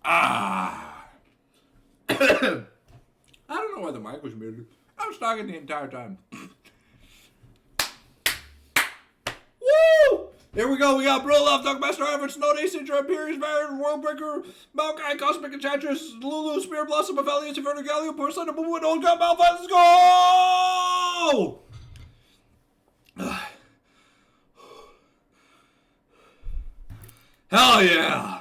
Ah. I don't know why the mic was muted. I was talking the entire time. Woo! Here we go. We got Bro Love, Duckmaster, Ivan, Snow Day, Citra, Imperius, Baron, Worldbreaker, Maokai, Cosmic Enchantress, Lulu, Spear Blossom, Aphelios, Inferno Galio, Porcelain, and Boo, and Old God Malphite. Let's go! Hell yeah!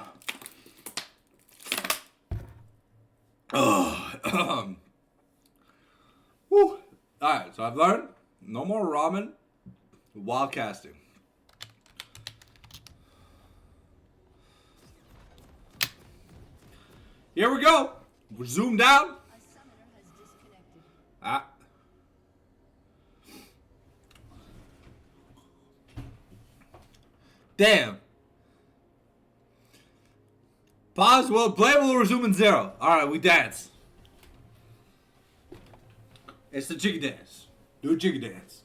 Woo. Alright, so I've learned no more ramen while casting. Here we go. We're zoomed out. Ah. Damn. Pause. Well, play will resume in 0. Alright, we dance. It's the jiggy dance. Do a jiggy dance.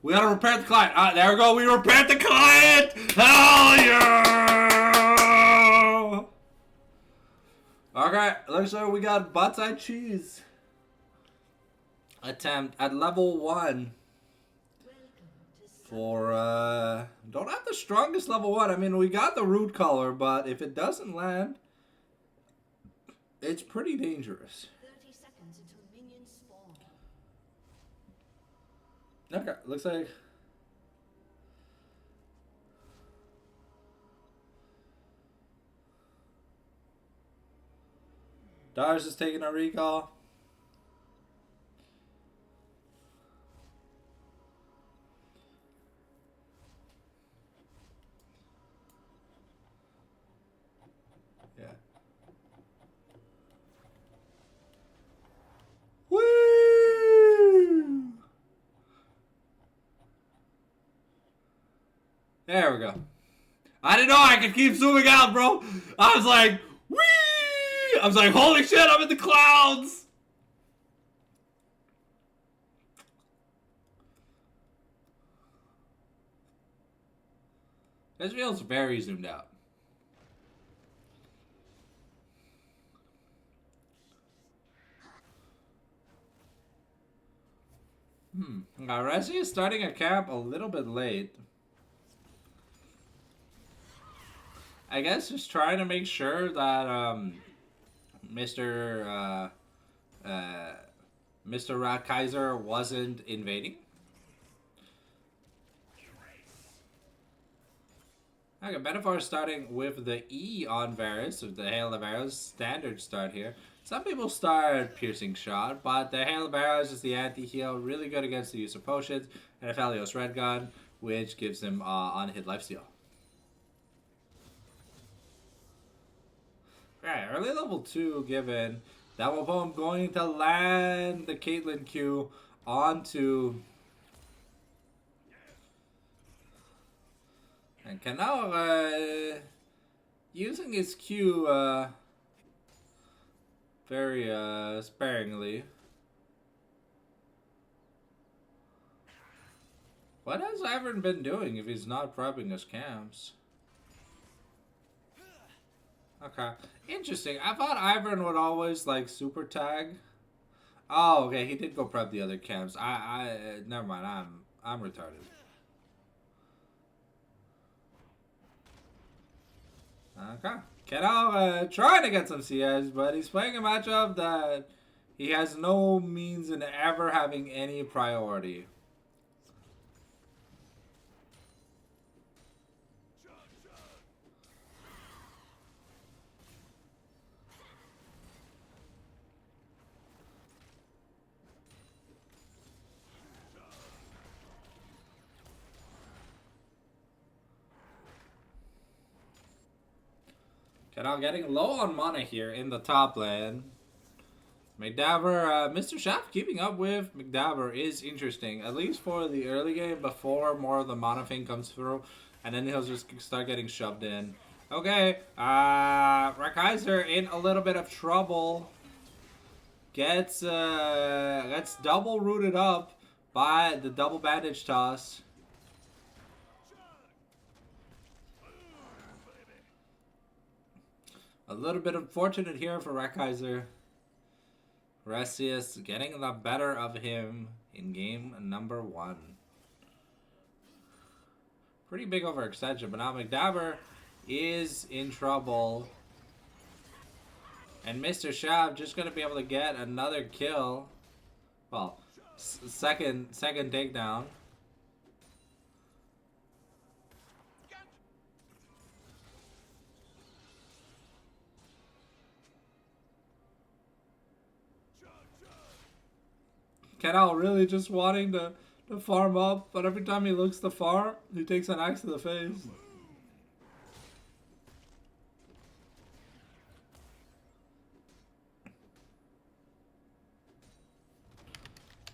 We gotta repair the client. Alright, there we go. We repaired the client. Hell yeah! Okay, looks like we got Butt-Side Cheese attempt at level 1 for, don't have the strongest level 1. I mean, we got the root color, but if it doesn't land, it's pretty dangerous. 30 seconds until minions spawn. Okay, looks like... Darius is taking a recall. Yeah. Woo! There we go. I didn't know I could keep zooming out, bro. I was like, whee! I was like, holy shit, I'm in the clouds! This feels very zoomed out. Resi is starting a camp a little bit late. I guess just trying to make sure that Mr. Kaiser wasn't invading. Okay, Metaphor starting with the E on Varus, with the Hail of Arrows standard start here. Some people start Piercing Shot, but the Hail of Arrows is the anti-heal, really good against the use of potions, and Aphelios Red Gun, which gives him on-hit lifesteal. Alright, early level 2 given. That will I'm going to land the Caitlyn Q onto... And can now, using his Q, very, sparingly. What has Ivern been doing if he's not prepping his camps? Okay. Interesting. I thought Ivern would always, like, super tag. Oh, okay. He did go prep the other camps. Never mind. I'm retarded. Okay. Keno trying to get some CS, but he's playing a matchup that he has no means in ever having any priority. Keno getting low on mana here in the top lane. McDaver, Mr. Shaft keeping up with McDaver is interesting, at least for the early game before more of the mana thing comes through, and then he'll just start getting shoved in. Okay, Rakaiser in a little bit of trouble. Gets double rooted up by the double bandage toss. A little bit unfortunate here for Rekaiser. Resius getting the better of him in game number 1. Pretty big overextension, but now McDaver is in trouble. And Mr. Shav just going to be able to get another kill. Well, second takedown. Canal really just wanting to farm up, but every time he looks to farm, he takes an axe to the face.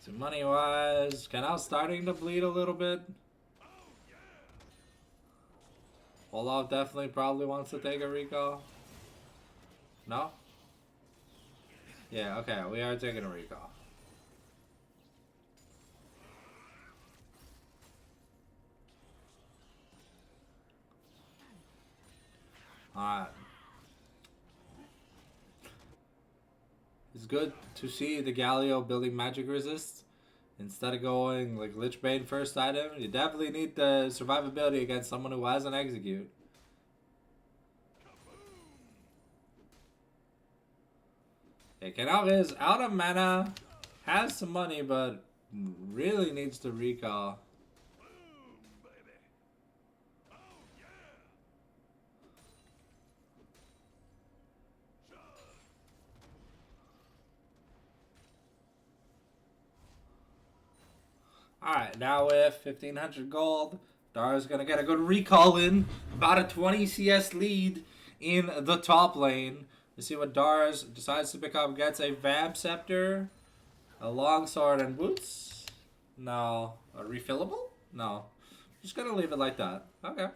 So money-wise, Canal starting to bleed a little bit. Olaf definitely probably wants to take a recall. No? Yeah, okay, we are taking a recall. Alright. It's good to see the Galio building magic resist. Instead of going like Lich Bane first item, you definitely need the survivability against someone who has an execute. Yeah, Canal is out of mana, has some money, but really needs to recall. Alright, now with 1500 gold, Dara's going to get a good recall in. About a 20 CS lead in the top lane. Let's see what Dars decides to pick up. Gets a Vamp Scepter, a Longsword, and boots. No. A refillable? No. Just going to leave it like that. Okay.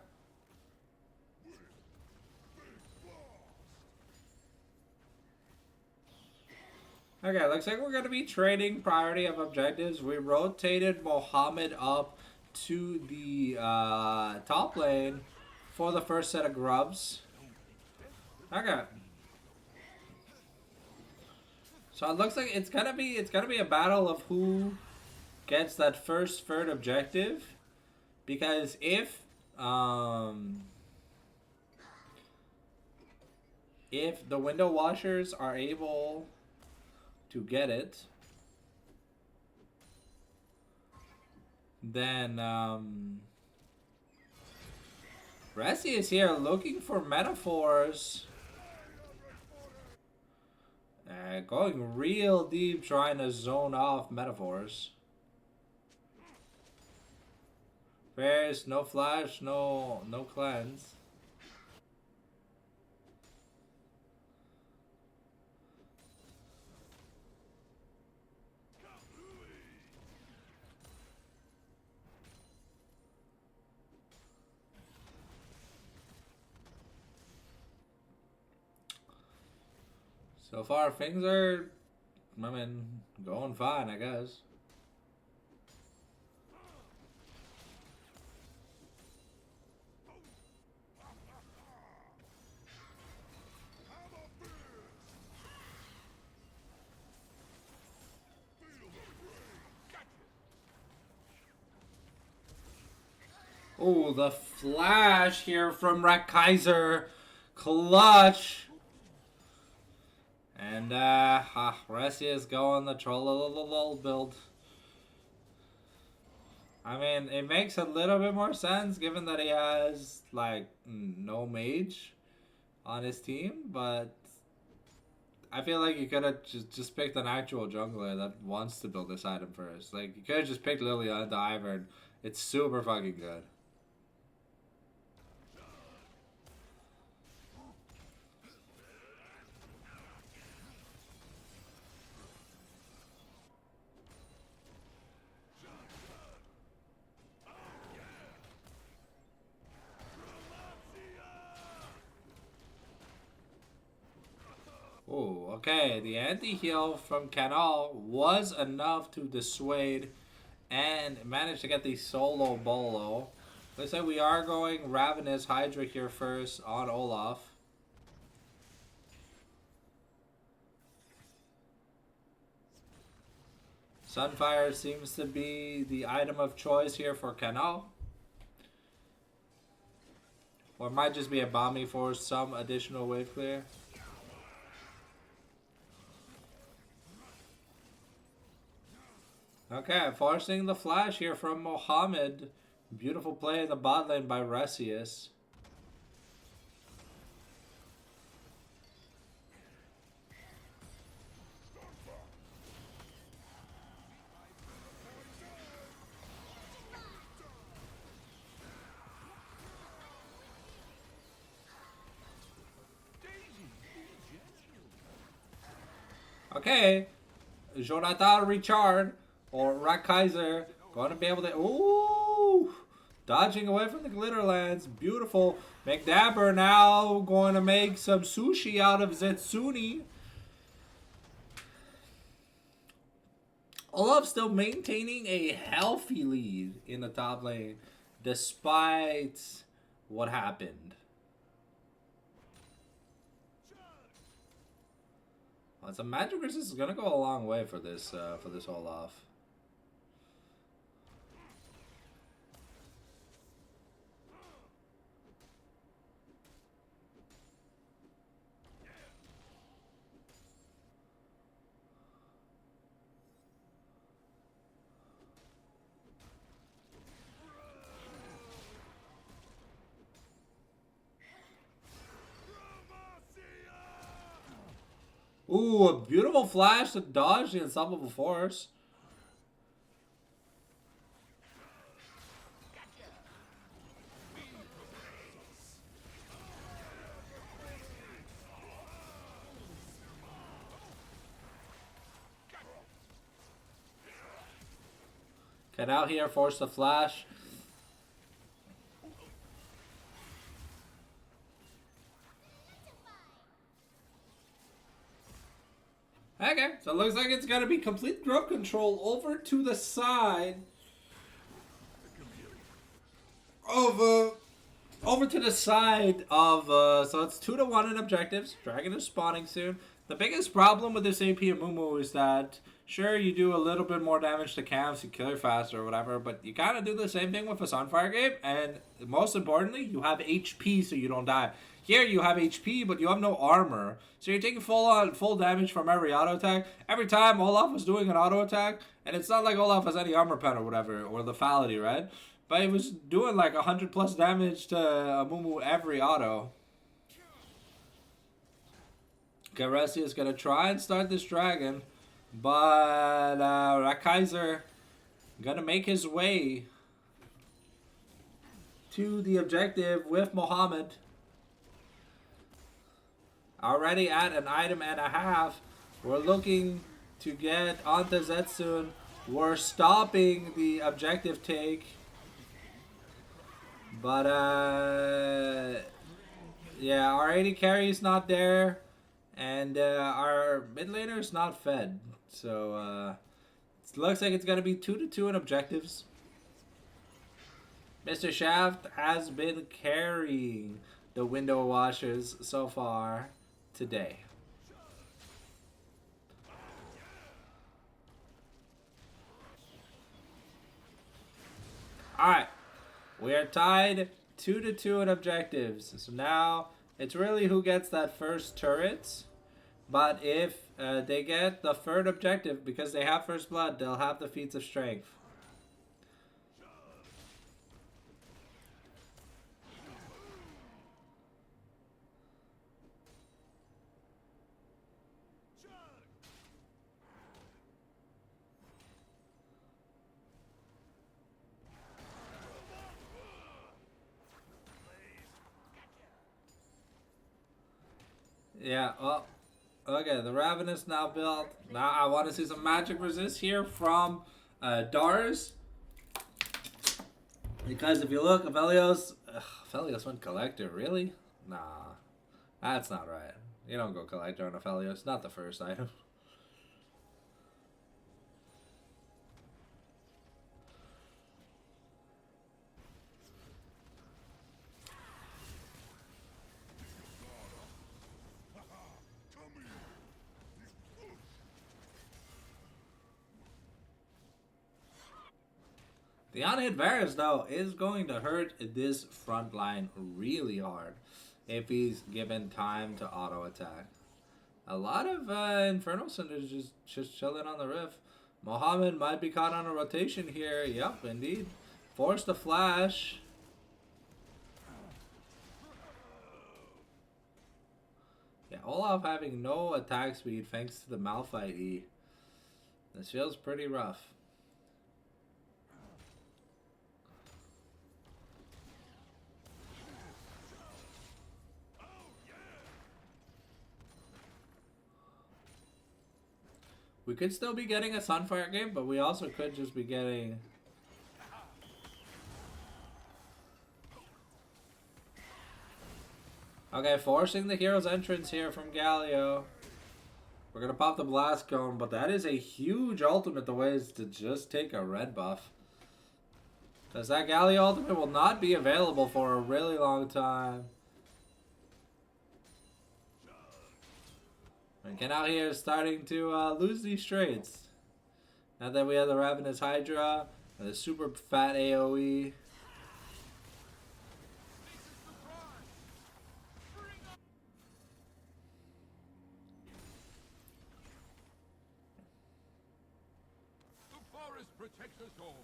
Okay, looks like we're going to be trading priority of objectives. We rotated Mohammed up to the top lane for the first set of grubs. Okay. So it looks like it's gonna be a battle of who gets that first third objective, because if the window washers are able to get it, then Resi is here looking for metaphors. Going real deep, trying to zone off metaphors. There's no flash, no cleanse. So far, things are, I mean, going fine, I guess. Oh, the flash here from Rekaiser. Clutch. And, Resi is going the troll build. I mean, it makes a little bit more sense given that he has, like, no mage on his team, but I feel like you could have just picked an actual jungler that wants to build this item first. Like, you could have just picked Lilia into Ivern. It's super fucking good. Oh, okay. The anti-heal from Canal was enough to dissuade and manage to get the solo bolo. Looks like we are going Ravenous Hydra here first on Olaf. Sunfire seems to be the item of choice here for Canal. Or it might just be a bombing for some additional wave clear. Okay, forcing the flash here from Mohammed. Beautiful play in the bot lane by Resius. Okay, Jonathan Richard or Rakaiser going to be able to. Ooh! Dodging away from the Glitterlands. Beautiful. McDabber now going to make some sushi out of Zetsuni. Olaf still maintaining a healthy lead in the top lane despite what happened. Well, some magic resist is gonna go a long way for this Olaf. Ooh, a beautiful flash to dodge the unstoppable force. Get out here, force the flash. Okay, so it looks like it's gonna be complete growth control over to the side of over to the side of so it's 2-1 in objectives. Dragon is spawning soon. The biggest problem with this AP Amumu is that sure you do a little bit more damage to camps, you kill her faster or whatever, but you kind of do the same thing with a Sunfire game, and most importantly, you have HP so you don't die. Here you have HP, but you have no armor, so you're taking full damage from every auto attack. Every time Olaf was doing an auto attack, and it's not like Olaf has any armor pen or whatever, or lethality, right? But he was doing like 100+ damage to Amumu every auto. Garesi is gonna try and start this dragon, but Rakaiser gonna make his way to the objective with Mohammed. Already at an item and a half. We're looking to get onto Zetsun. We're stopping the objective take. But, yeah, our AD carry is not there. And our mid laner is not fed. So, it looks like it's going to be 2-2 in objectives. Mr. Shaft has been carrying the window washers so far today. Alright. We are tied 2-2 in objectives. So now it's really who gets that first turret. But if they get the third objective, because they have first blood, they'll have the feats of strength. Yeah, well, okay, the Ravenous now built. Now I want to see some magic resist here from Dars. Because if you look, Aphelios went Collector, really? Nah, that's not right. You don't go Collector on Aphelios, not the first item. The unhit Varus, though, is going to hurt this front line really hard if he's given time to auto attack. A lot of Infernal Cinders just chilling on the riff. Mohammed might be caught on a rotation here. Yep, indeed. Forced a flash. Yeah, Olaf having no attack speed thanks to the Malphite E. This feels pretty rough. We could still be getting a Sunfire game, but we also could just be getting... Okay, forcing the hero's entrance here from Galio. We're going to pop the Blast Cone, but that is a huge ultimate the way is to just take a red buff. Because that Galio ultimate will not be available for a really long time. And Ken out here is starting to lose these trades. Now that we have the Ravenous Hydra and the super fat AoE. The forest protects us all.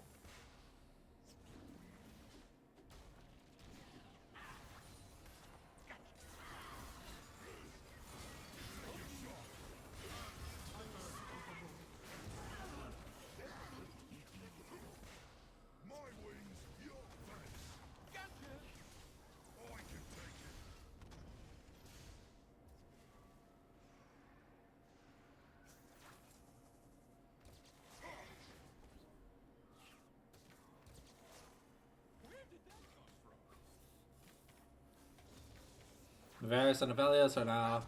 Varus and Aphelios are now.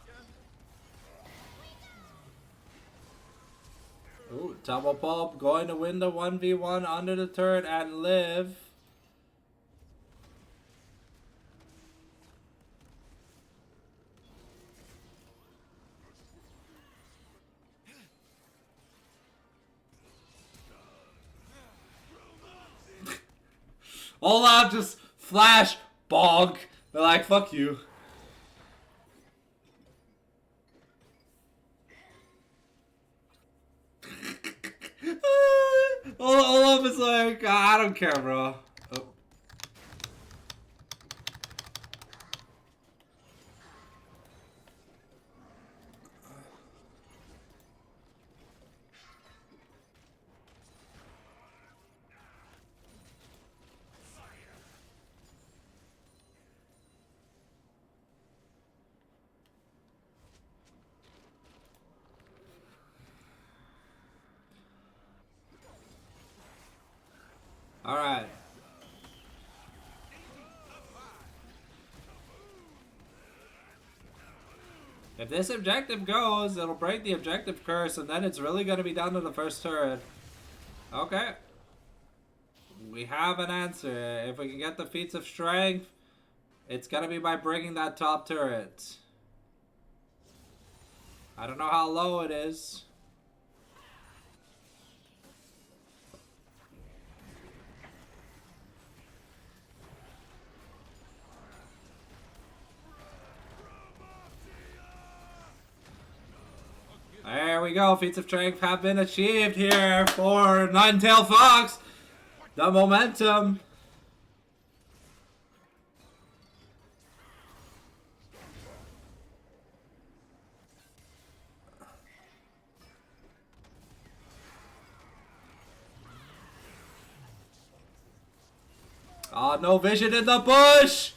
Ooh, double pulp going to win the 1v1 under the turret and live. Olaf just flash bonk. They're like, fuck you. Olaf is like, I don't care, bro. Oh. All right. If this objective goes, it'll break the objective curse, and then it's really going to be down to the first turret. Okay. We have an answer. If we can get the feats of strength, it's going to be by breaking that top turret. I don't know how low it is. There we go. Feats of strength have been achieved here for Ninetail Fox. The momentum. Oh, no vision in the bush.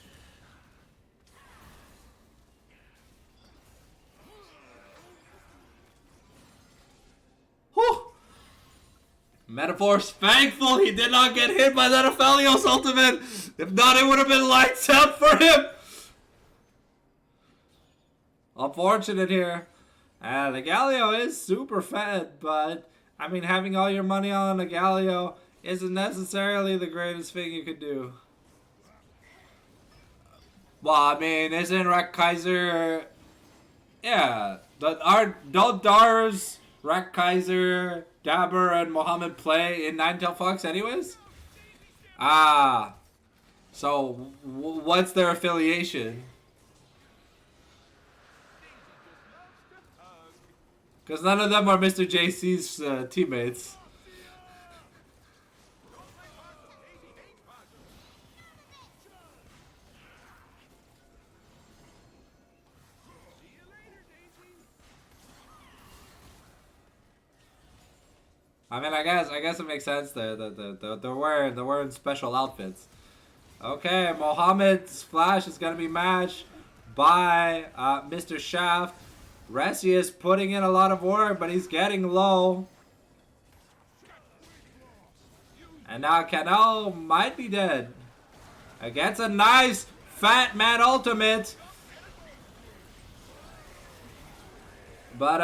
Metaphor's thankful he did not get hit by that Aphelios ultimate. If not, it would have been lights out for him. Unfortunate here. The Galio is super fed, but I mean, having all your money on a Galio isn't necessarily the greatest thing you could do. Well, I mean, isn't Kaiser? Yeah, don't Dars, Kaiser, Dabber, and Mohammed play in Ninetail Fox anyways? Ah. So, what's their affiliation? Because none of them are Mr. JC's teammates. I mean, I guess it makes sense. They're wearing special outfits. Okay, Mohammed's flash is gonna be matched by Mr. Shaft. Resi is putting in a lot of work, but he's getting low. And now Cano might be dead. Against a nice Fat Man Ultimate. But,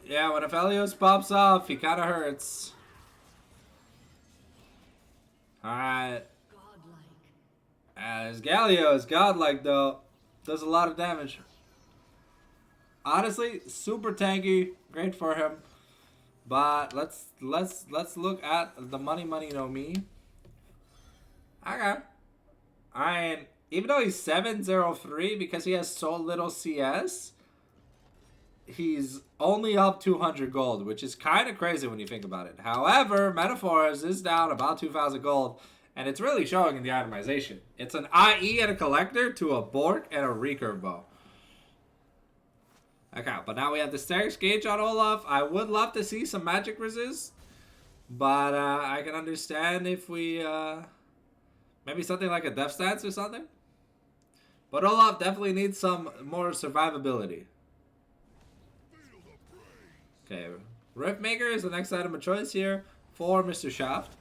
yeah, when Aphelios pops off, he kind of hurts. Alright. As Galio is godlike, though. Does a lot of damage. Honestly, super tanky. Great for him. But let's look at the money no me. Okay. I mean, even though he's 703 because he has so little CS, he's only up 200 gold, which is kind of crazy when you think about it. However, Metaphors is down about 2,000 gold, and it's really showing in the itemization. It's an IE and a collector to a Bork and a recurve bow. Okay, but now we have the Starics gauge on Olaf. I would love to see some magic resist, but I can understand if we maybe something like a death stance or something. But Olaf definitely needs some more survivability. Okay, Riftmaker is the next item of choice here for Mr. Shaft.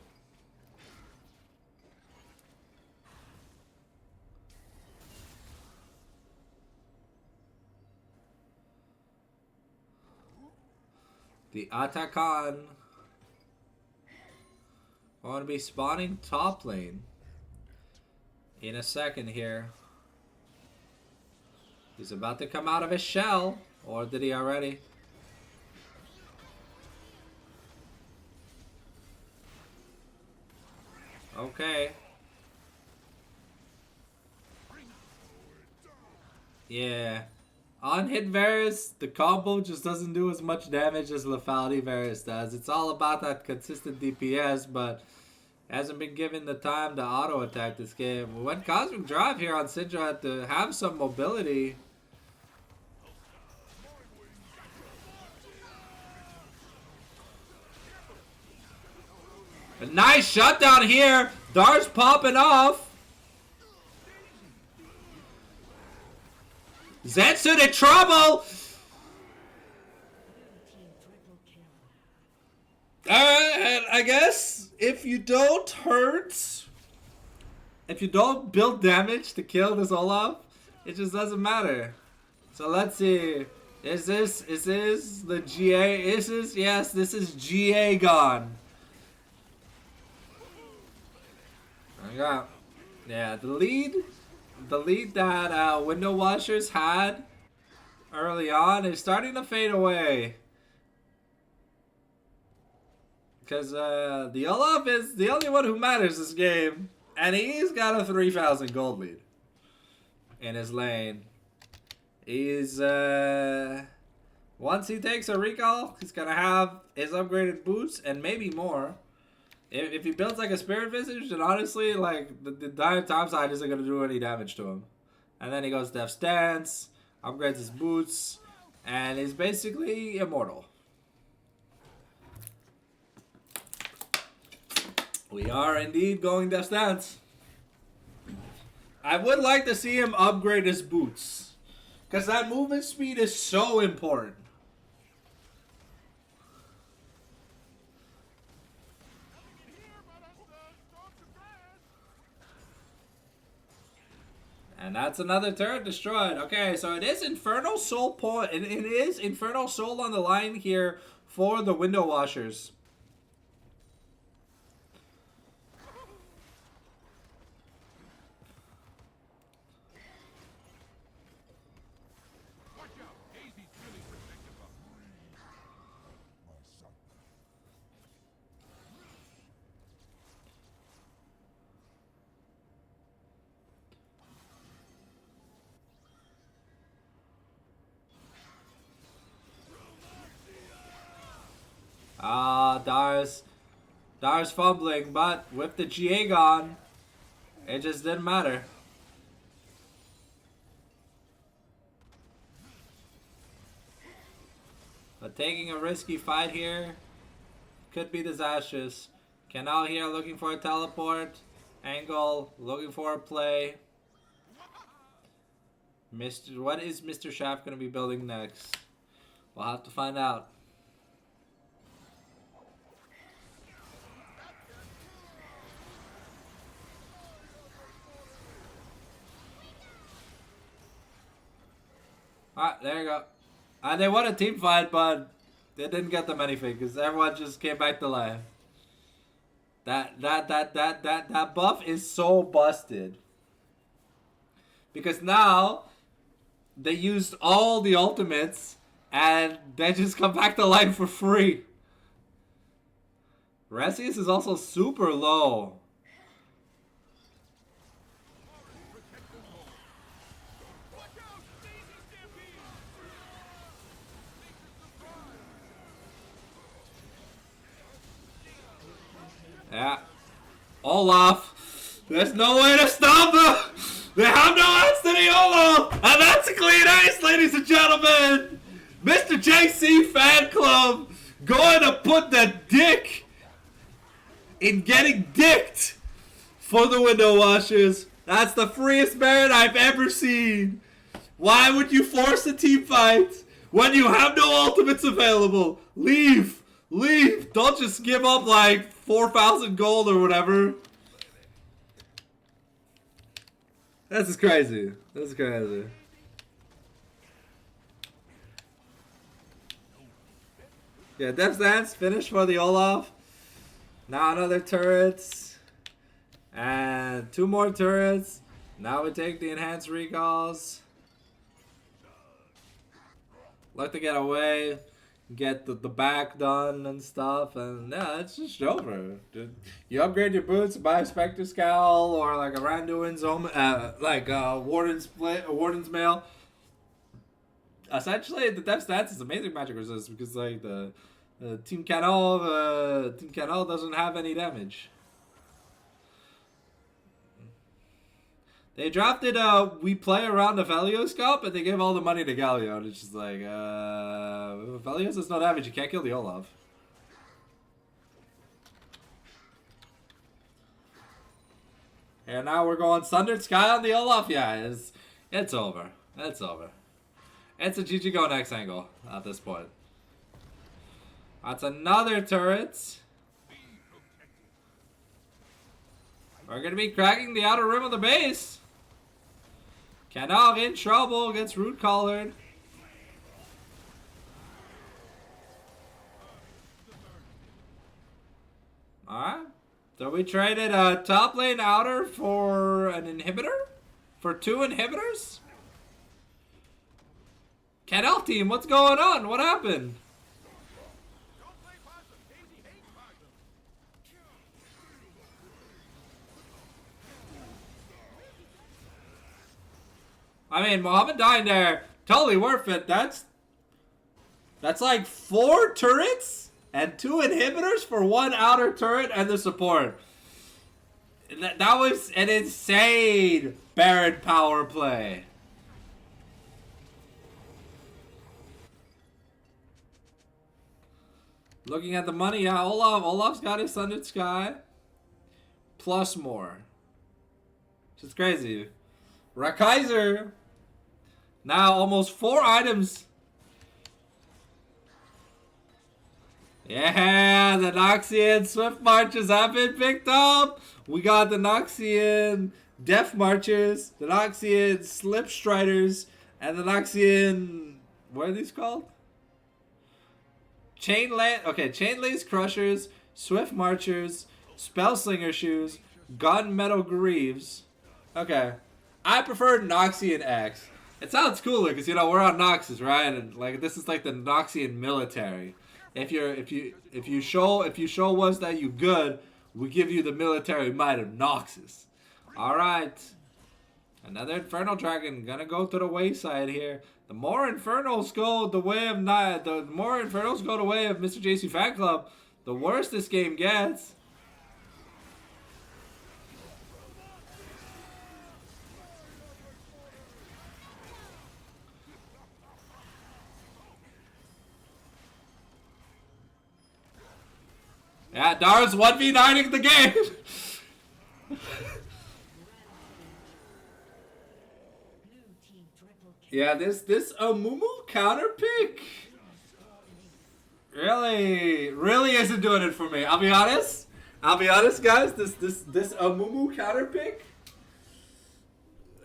The Atakan going to be spawning top lane in a second here. He's about to come out of his shell, or did he already? Okay. Yeah. On hit Varus, the combo just doesn't do as much damage as Lethality Varus does. It's all about that consistent DPS, but hasn't been given the time to auto attack this game. When Cosmic Drive here on Syndra had to have some mobility. A nice shutdown here. Dart's popping off. Zetsu in trouble. And I guess if you don't hurt, if you don't build damage to kill this Olaf, it just doesn't matter. So let's see. Is this the GA? Yes, this is GA gone. Yeah, the lead that Window Washers had early on is starting to fade away. Because the Olaf is the only one who matters this game. And he's got a 3,000 gold lead in his lane. He's, once he takes a recall, he's going to have his upgraded boots and maybe more. If he builds like a Spirit Visage, then honestly, like, the Dire Topside isn't going to do any damage to him. And then he goes Death Stance, upgrades his boots, and is basically immortal. We are indeed going Death Stance. I would like to see him upgrade his boots, because that movement speed is so important. And that's another turret destroyed. Okay, so it is Infernal Soul point. It is Infernal Soul on the line here for the Window Washers. Dar's fumbling, but with the GA gone, it just didn't matter. But taking a risky fight here could be disastrous. Canal here looking for a teleport. Angle looking for a play. What is Mr. Shaft going to be building next? We'll have to find out. Alright, there you go. And they won a team fight, but they didn't get them anything because everyone just came back to life. That buff is so busted. Because now they used all the ultimates and they just come back to life for free. Resius is also super low. Yeah. Olaf. There's no way to stop them. They have no answer to the Olaf. And that's a clean ace, ladies and gentlemen. Mr. JC Fan Club going to put the dick in getting dicked for the window washers. That's the freest merit I've ever seen. Why would you force a team fight when you have no ultimates available? Leave. Leave. Don't just give up like 4,000 gold or whatever. This is crazy. This is crazy. Yeah, Death Dance finished for the Olaf. Now another turrets. And 2 more turrets. Now we take the enhanced recalls. Like to get away. Get the back done and stuff, and yeah, it's just over. You upgrade your boots, buy a Spectre Scowl or like a Randuin's like a Warden's Mail. Essentially, the Death Stance is amazing magic resist because like the Team Canal doesn't have any damage. They drafted we play around the Velios Cup and they gave all the money to Galio. And it's just like, Velios does no damage. You can't kill the Olaf. And now we're going Sundered Sky on the Olaf. Yeah, it's over. It's over. It's a GG go next angle at this point. That's another turret. We're going to be cracking the outer rim of the base. Canal in trouble, gets root collared. Alright. So we traded a top lane outer for an inhibitor? For 2 inhibitors? Canal team, what's going on? What happened? I mean, Mohammed dying there, totally worth it. That's like 4 turrets and 2 inhibitors for 1 outer turret and the support. That was an insane Baron power play. Looking at the money, yeah, Olaf's got his Sundered Sky. Plus more. Which is crazy. Rakaiser. Now almost 4 items. Yeah, the Noxian Swift Marches have been picked up. We got the Noxian Death Marchers, the Noxian Slip Striders, and the Noxian... What are these called? Chain Lace Crushers, Swift Marchers, Spellslinger Shoes, Gunmetal Greaves. Okay. I prefer Noxian X. It sounds cooler because, you know, we're on Noxus, right? And like this is like the Noxian military. If you show us that you good, we give you the military might of Noxus. All right. Another Infernal Dragon gonna go to the wayside here. The more Infernals go the way of Mr. JC Fan Club, The worse this game gets. Yeah, Dara's 1v9ing the game. Blue team triple kill. Yeah, this Amumu counter pick really isn't doing it for me. I'll be honest, guys. This Amumu counter pick.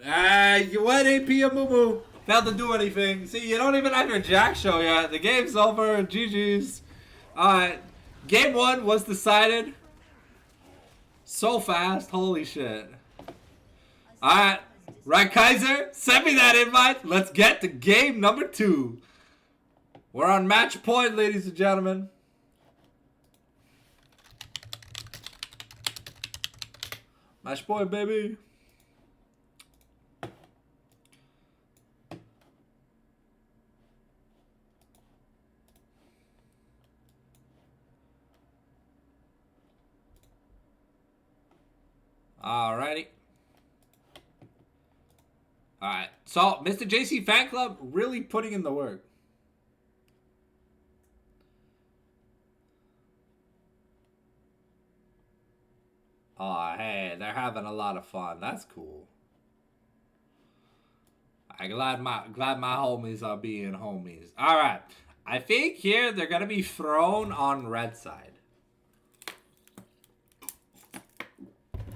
You went AP Amumu. Failed to do anything. See, you don't even have your Jack show yet. The game's over. GG's. Alright. Game 1 was decided so fast. Holy shit. Alright. Right, Kaiser? Send me that invite. Let's get to game number 2. We're on match point, ladies and gentlemen. Match point, baby. Alrighty. Alright. So, Mr. JC Fan Club really putting in the work. Oh, hey, they're having a lot of fun. That's cool. I'm glad my homies are being homies. Alright. I think here they're gonna be thrown on red side.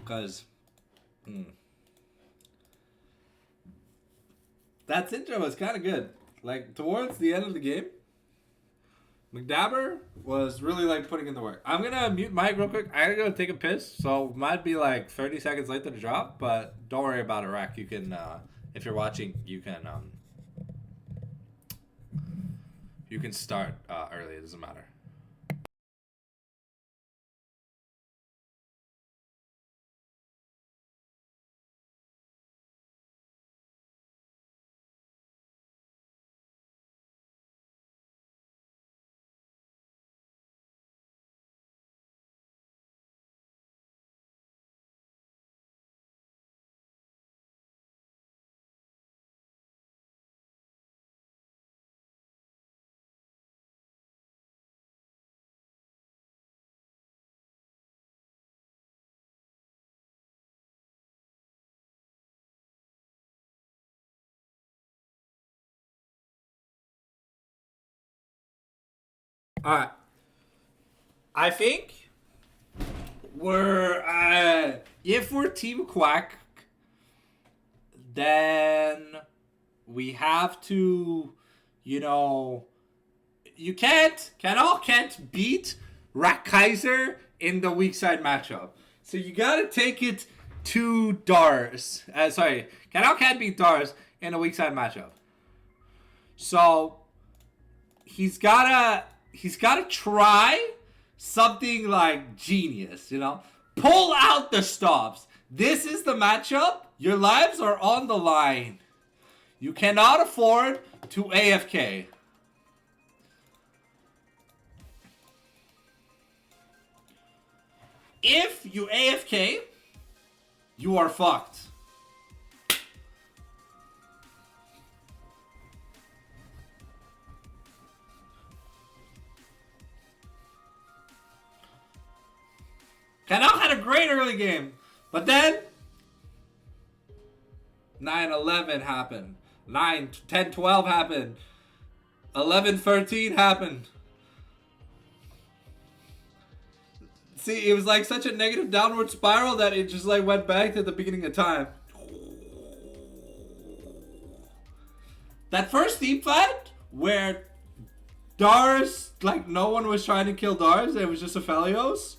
Because that intro was kind of good. Like, towards the end of the game, McDabber was really, like, putting in the work. I'm going to mute Mike real quick. I got to go take a piss, so might be, like, 30 seconds late to the drop, but don't worry about it, Rack. You can, if you're watching, you can start early. It doesn't matter. Alright. I think we're if we're Team Quack, then we have to, you know, can't beat Rakkaiser in the weak side matchup. So you gotta take it to Dars. Kanal can't beat Dars in a weak side matchup. So he's gotta try something like genius, you know? Pull out the stops. This is the matchup. Your lives are on the line. You cannot afford to AFK. If you AFK, you are fucked. Kanal had a great early game, but then 9-11 happened. 9-10-12 happened. 11-13 happened. See, it was like such a negative downward spiral that it just like went back to the beginning of time. That first team fight where Dars, like no one was trying to kill Dars, it was just Aphelios.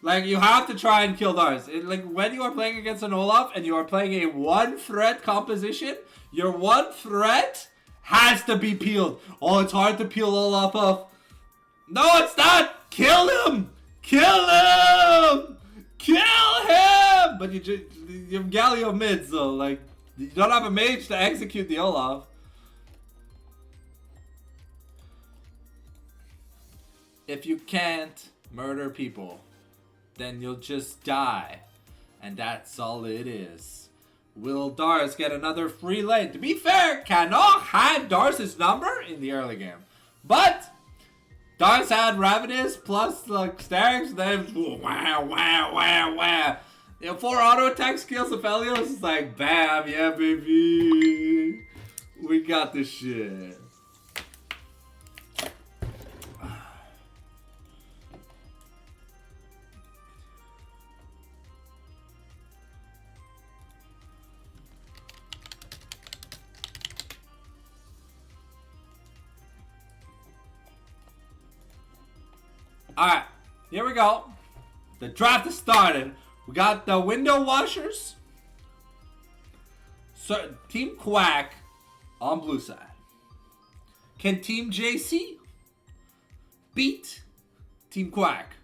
Like, you have to try and kill Dars. Like, when you are playing against an Olaf and you are playing a one-threat composition, your one threat has to be peeled. Oh, it's hard to peel Olaf off. No, it's not! Kill him! Kill him! Kill him! But you have Galio mids, though. Like, you don't have a mage to execute the Olaf. if you can't murder people, then you'll just die. And that's all it is. Will Dars get another free lane? To be fair, Cannot had Dars' number in the early game. But Dars had Ravenous plus like Stags, then wow, wow, wow, wow. You know, 4 auto attack skills of Helios is like bam, yeah baby. We got this shit. Alright, here we go. The draft has started. We got the window washers. So, Team Quack on blue side. Can Team JC beat Team Quack?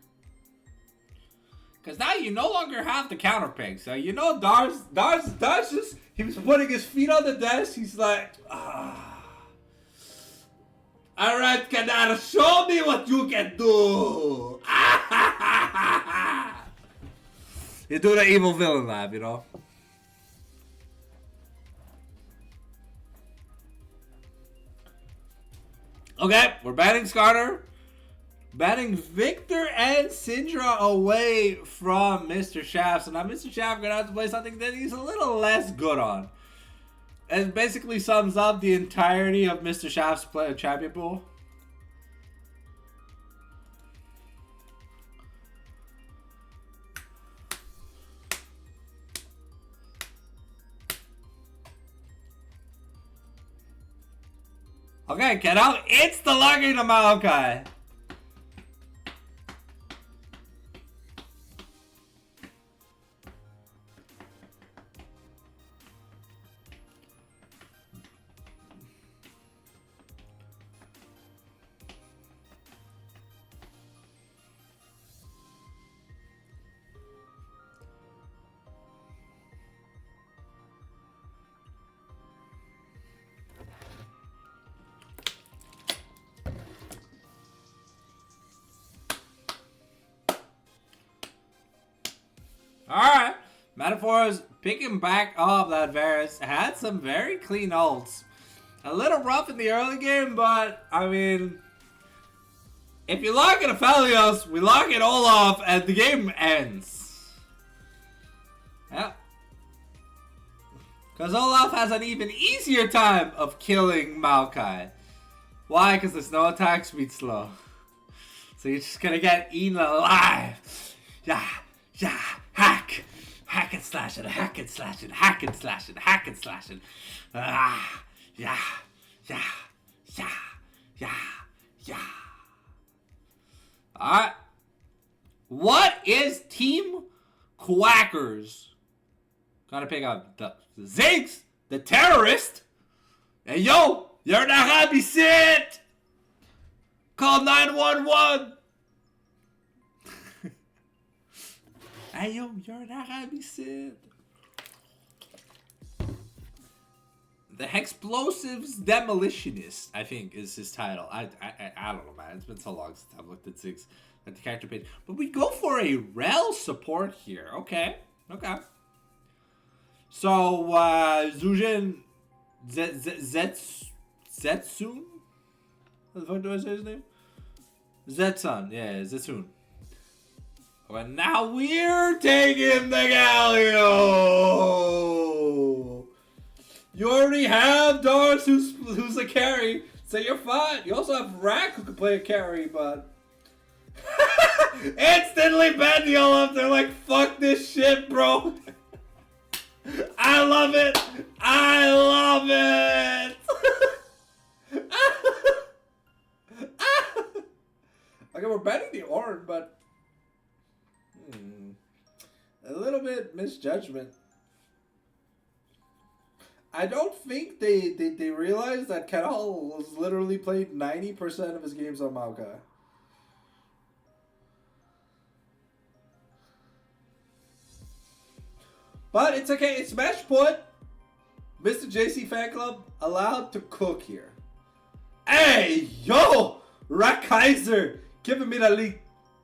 Because now you no longer have the counter pick. So you know Dars just, he was putting his feet on the desk. He's like, alright, Kanata, show me what you can do. You do the evil villain laugh, you know. Okay, we're banning Skarner. Banning Victor and Syndra away from Mr. Shaft. So now Mr. Shaft gonna have to play something that he's a little less good on. It basically sums up the entirety of Mr. Shaft's champion pool. Okay, get out. It's the lucky to Maokai. Alright, Metaphors picking back up that Varus had some very clean ults. A little rough in the early game, but I mean, if you lock in Aphelios, we lock it all off and the game ends. Yeah. Because Olaf has an even easier time of killing Maokai. Why? Because there's no attack speed slow. So you're just gonna get eaten alive. Yeah, yeah. Hack and slash it, hack and slash it, hack and slash it, hack and slash it. Ah, yeah. Alright. What is Team Quackers gonna pick up? The Ziggs, the terrorist. Hey yo, you're not happy, sit. Call 911. Hey yo, you're not happy, Sid. The Hexplosives Demolitionist, I think, is his title. I don't know, man. It's been so long since I've looked at Ziggs at the character page. But we go for a Rel support here. Okay. So, Zujin Zetsun? What the fuck do I say his name? Zetsun. Yeah, Zetsun. But now we're taking the Galio. You already have Dars who's a carry, so you're fine. You also have Rack who can play a carry, but instantly ban the Olaf. They're like, fuck this shit, bro. I love it. Okay, we're banning the Ornn, but a little bit misjudgment. I don't think they realized that Kenal was literally played 90% of his games on Maokai. But it's okay, it's match point. Mr. JC Fan Club allowed to cook here. Hey, yo! Rackaiser giving me the leak.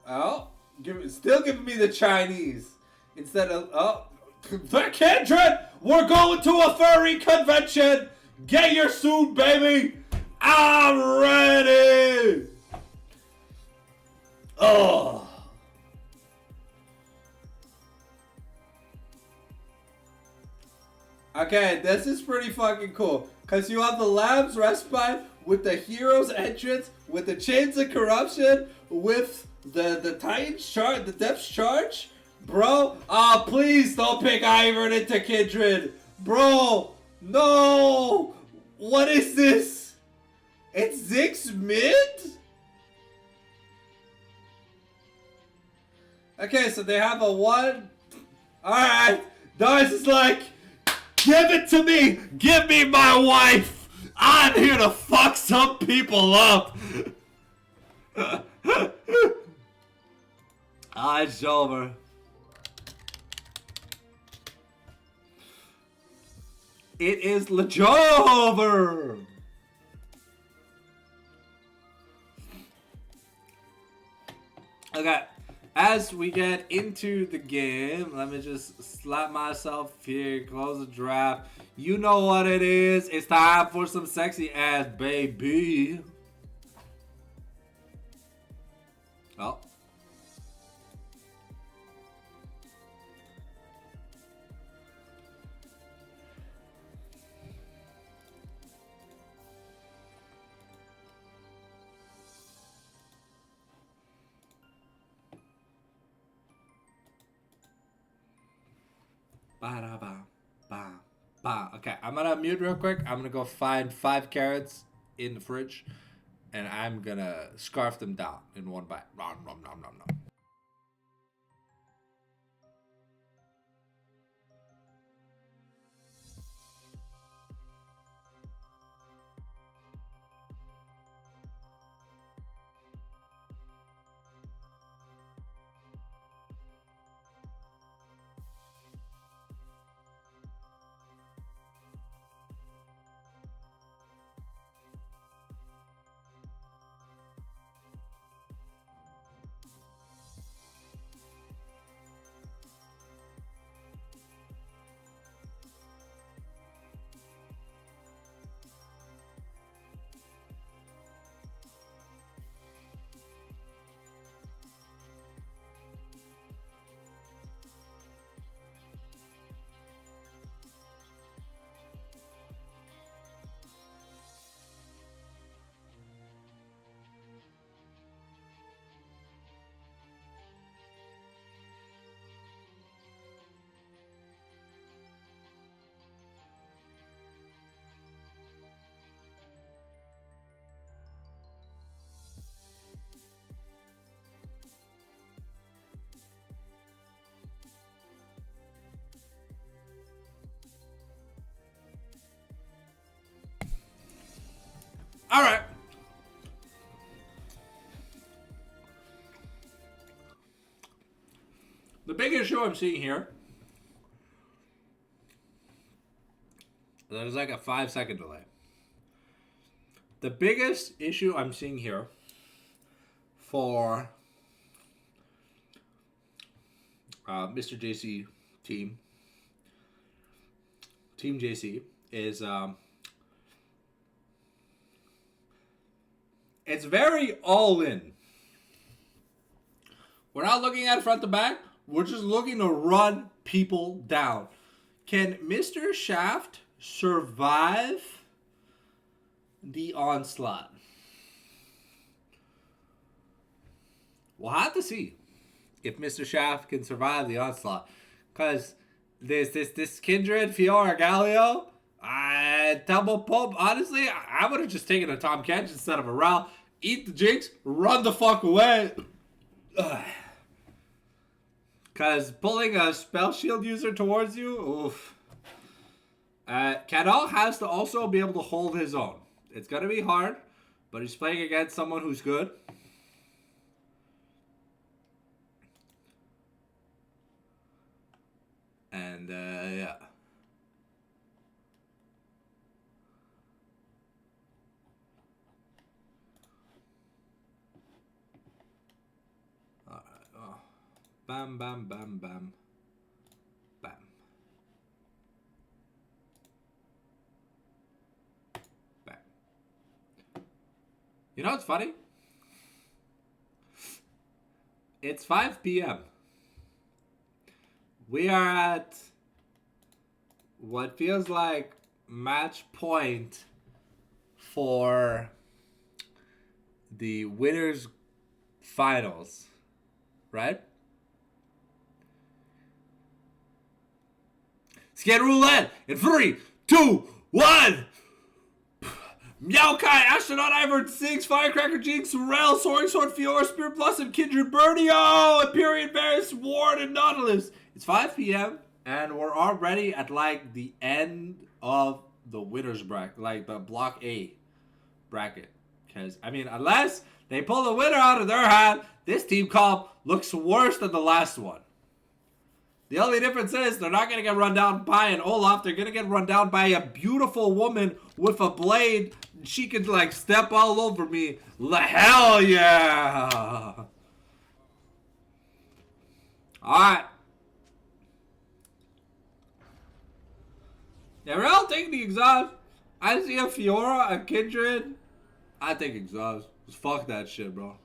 Oh, still giving me the Chinese instead of the Kindred. We're going to a furry convention. Get your suit, baby. I'm ready. Oh. Okay, this is pretty fucking cool. Because you have the Lab's Respite with the Hero's Entrance, with the Chains of Corruption, with the Titan's Charge, the Depth's Charge. Bro, please don't pick Ivern into Kindred. Bro, no. What is this? It's Ziggs mid? Okay, so they have a 1. Alright. Darius is like, give it to me! Give me my wife! I'm here to fuck some people up! It's over. It is over! Okay. As we get into the game, let me just slap myself here, close the draft. You know what it is. It's time for some sexy ass, baby. Oh. Ba-da-ba-ba-ba. Okay, I'm gonna mute real quick. I'm gonna go find 5 carrots in the fridge, and I'm gonna scarf them down in one bite. Nom, nom, nom, nom, nom. All right. The big issue I'm seeing here, there's like a 5-second delay. The biggest issue I'm seeing here for Mr. JC Team JC is it's very all in. We're not looking at front to back. We're just looking to run people down. Can Mr. Shaft survive the onslaught? We'll have to see if Mr. Shaft can survive the onslaught. Because this Kindred, Fiora, Galio, Tumble Pope, honestly, I would have just taken a Tom Kench instead of a Ral. Eat the Jinx, run the fuck away. Because pulling a Spell Shield user towards you, oof. Kadal has to also be able to hold his own. It's going to be hard, but he's playing against someone who's good. And, yeah. Bam, bam, bam, bam. Bam. Bam. You know what's funny? It's 5 p.m. We are at what feels like match point for the winners finals, right? Scan roulette in 3, 2, 1. Meowkai, Astronaut, Ivern, Six, Firecracker, Jinx, Sorrel, Soaring Sword, Fiora, Spirit Blossom, Kindred, Burnio, Empyrean, Varus, Ward, and Nautilus. It's 5 p.m. and we're already at like the end of the winners bracket, like the block A bracket. Because, I mean, unless they pull the winner out of their hat, this team comp looks worse than the last one. The only difference is they're not going to get run down by an Olaf. They're going to get run down by a beautiful woman with a blade. She could, like, step all over me. Hell yeah! Alright. Yeah, we're all taking the exhaust. I see a Fiora, a Kindred. I take exhaust. Just fuck that shit, bro.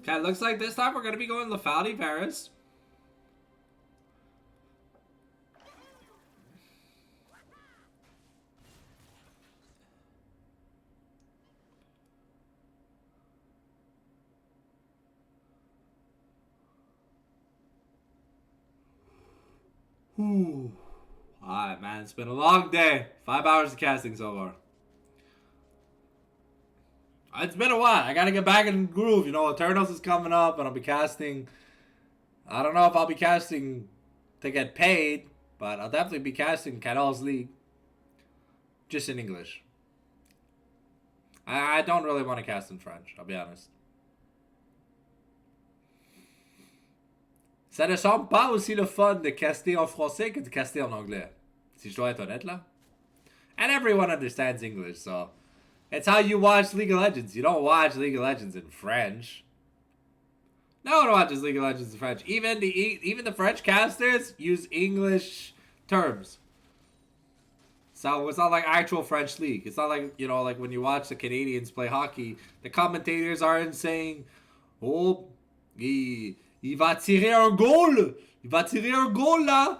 Okay, looks like this time we're going to be going Lefaldi Varus. Whew. Alright, man, it's been a long day. 5 hours of casting so far. It's been a while. I gotta get back in the groove. You know, Eternals is coming up, and I'll be casting. I don't know if I'll be casting to get paid, but I'll definitely be casting Canal's League. Just in English. I don't really want to cast in French, I'll be honest. Ça ne semble pas aussi le fun de caster en français que de caster en anglais. Si je dois être honnête là. And everyone understands English, so. It's how you watch League of Legends. You don't watch League of Legends in French. No one watches League of Legends in French. Even the French casters use English terms. So it's not like actual French league. It's not like, you know, like when you watch the Canadians play hockey, the commentators aren't saying, "Oh, il va tirer un goal. Il va tirer un goal là."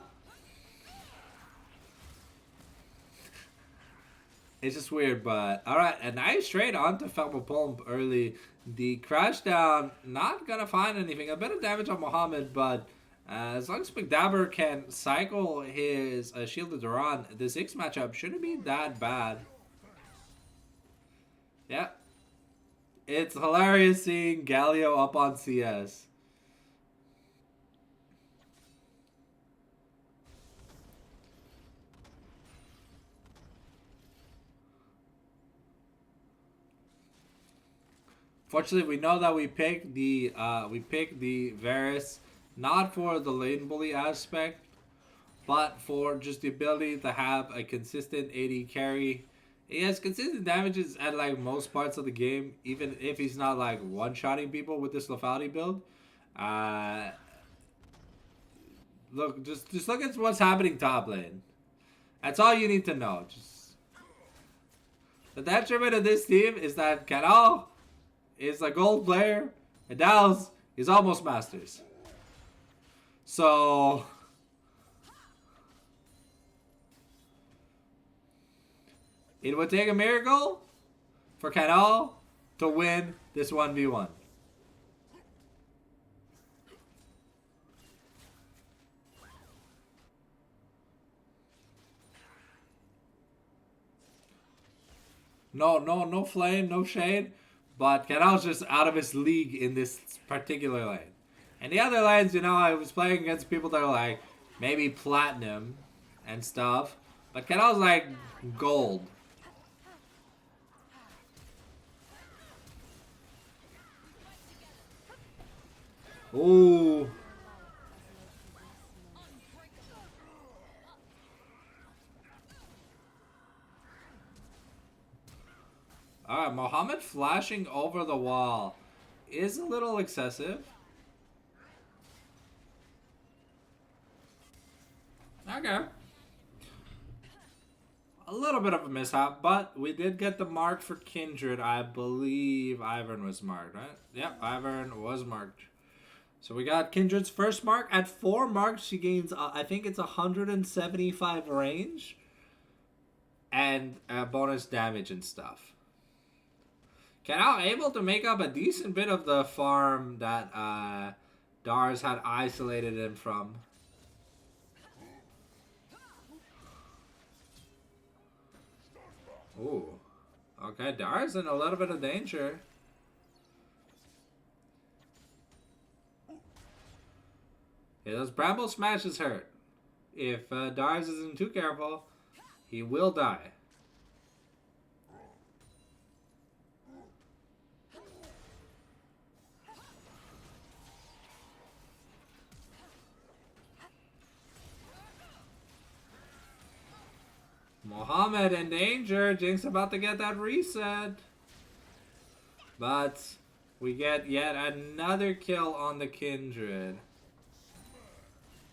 It's just weird, but alright, a nice trade onto Felmapulp early. The crash down, not gonna find anything. A bit of damage on Muhammad, but as long as McDabber can cycle his Shield of Duran, this X matchup shouldn't be that bad. Yeah. It's hilarious seeing Galio up on CS. Fortunately, we know that we picked the Varus not for the lane bully aspect, but for just the ability to have a consistent AD carry. He has consistent damages at like most parts of the game, even if he's not like one-shotting people with this Lefaldi build. Look, just look at what's happening top lane. That's all you need to know. Just the detriment of this team is that Canal is a gold player, and Dallas is almost masters. So it would take a miracle for Canal to win this 1v1. No flame, no shade. But Canal's just out of his league in this particular lane. And the other lanes, you know, I was playing against people that are like maybe platinum and stuff. But Canal's like gold. Ooh. Alright, Mohammed flashing over the wall is a little excessive. Okay. A little bit of a mishap, but we did get the mark for Kindred. I believe Ivern was marked, right? Yep, Ivern was marked. So we got Kindred's first mark. At 4 marks, she gains, I think it's 175 range. And bonus damage and stuff. Now able to make up a decent bit of the farm that Dars had isolated him from. Ooh. Okay, Dars in a little bit of danger. Yeah, those bramble smashes hurt. If Dars isn't too careful, he will die. Mohammed in danger. Jinx about to get that reset. But we get yet another kill on the Kindred.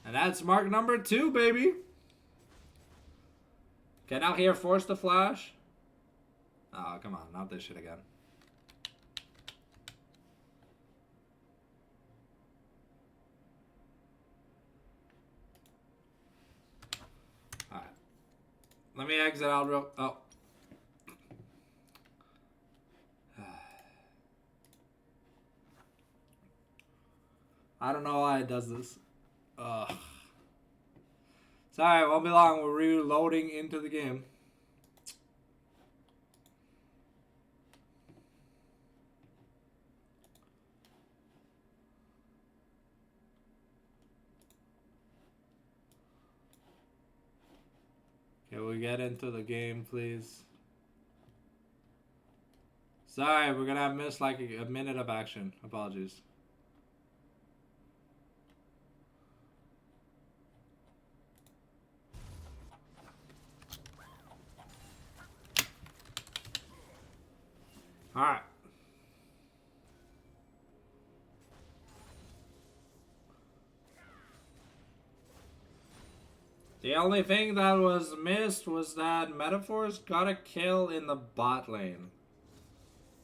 And that's mark number 2, baby. Can out here force the flash? Oh, come on. Not this shit again. Alright. Let me exit out real... Oh. I don't know why it does this. Ugh. Sorry, it won't be long. We're reloading into the game. Can we get into the game, please? Sorry, we're gonna have missed like a minute of action. Apologies. Alright. The only thing that was missed was that Metaphors got a kill in the bot lane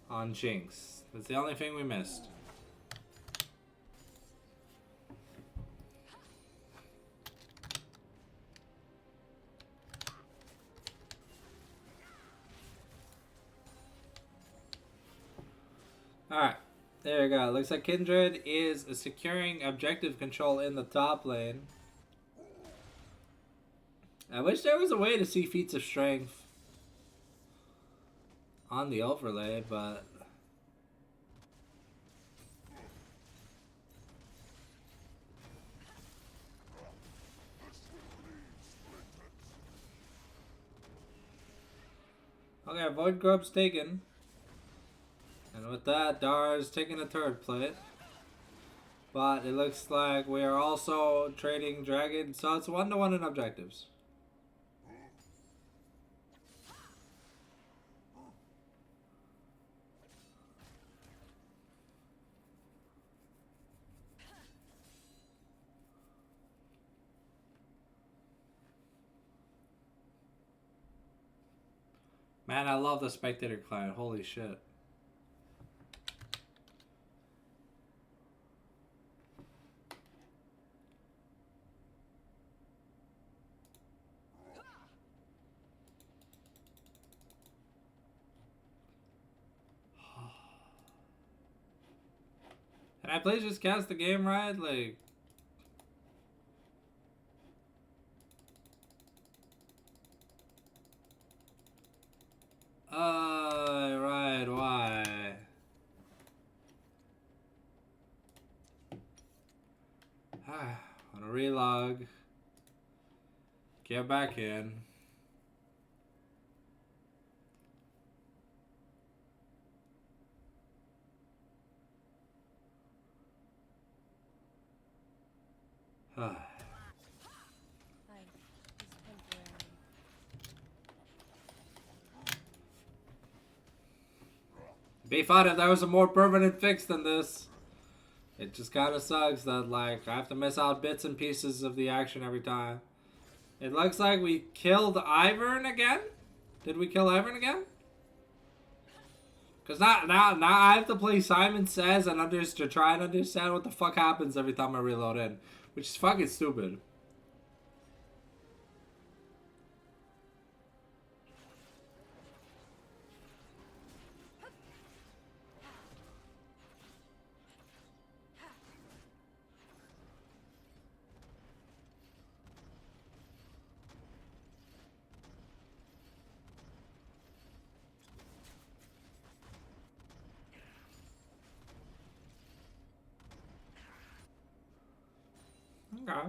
on Jinx. That's the only thing we missed. Alright, there we go. Looks like Kindred is securing objective control in the top lane. I wish there was a way to see feats of strength on the overlay, but... Okay, Void Grub's taken. And with that, Dar's taking a third plate. But it looks like we are also trading Dragon, so it's 1-1 in objectives. Man, I love the spectator client. Holy shit. Can I please just cast the game right? Like... right, why? Wanna relog. Get back in. Hi. It's temporary. Be fun if there was a more permanent fix than this. It just kind of sucks that, like, I have to miss out bits and pieces of the action every time. It looks like we killed Ivern again? Did we kill Ivern again? Because now I have to play Simon Says and to try and understand what the fuck happens every time I reload in. Which is fucking stupid. Okay.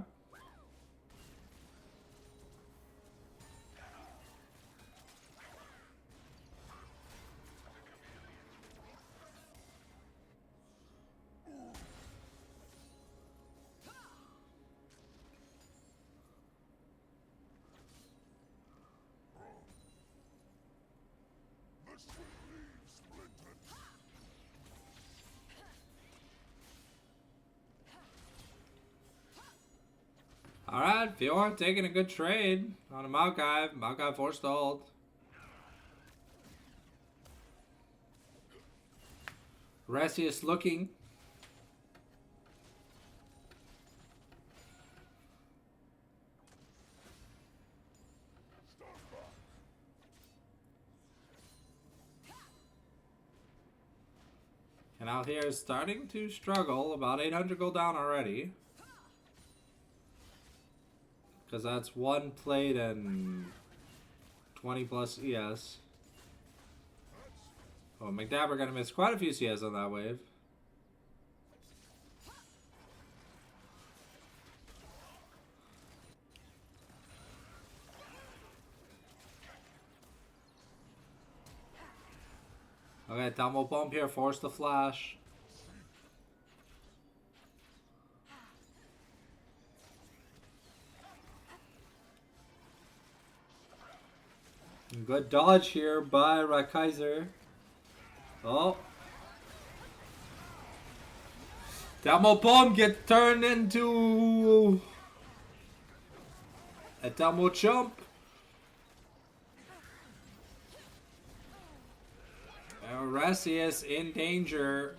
Alright, Fior taking a good trade on a Maokai. Maokai forced to hold. Resius looking. And out here is starting to struggle. About 800 gold down already. Because that's one plate and 20 plus ES. Oh, McDabber gonna miss quite a few CS on that wave. Okay, Tumble Bump here, force the flash. Good dodge here by Rakaiser. Oh. Tumble Bomb get turned into a Tumble Jump. Resius in danger.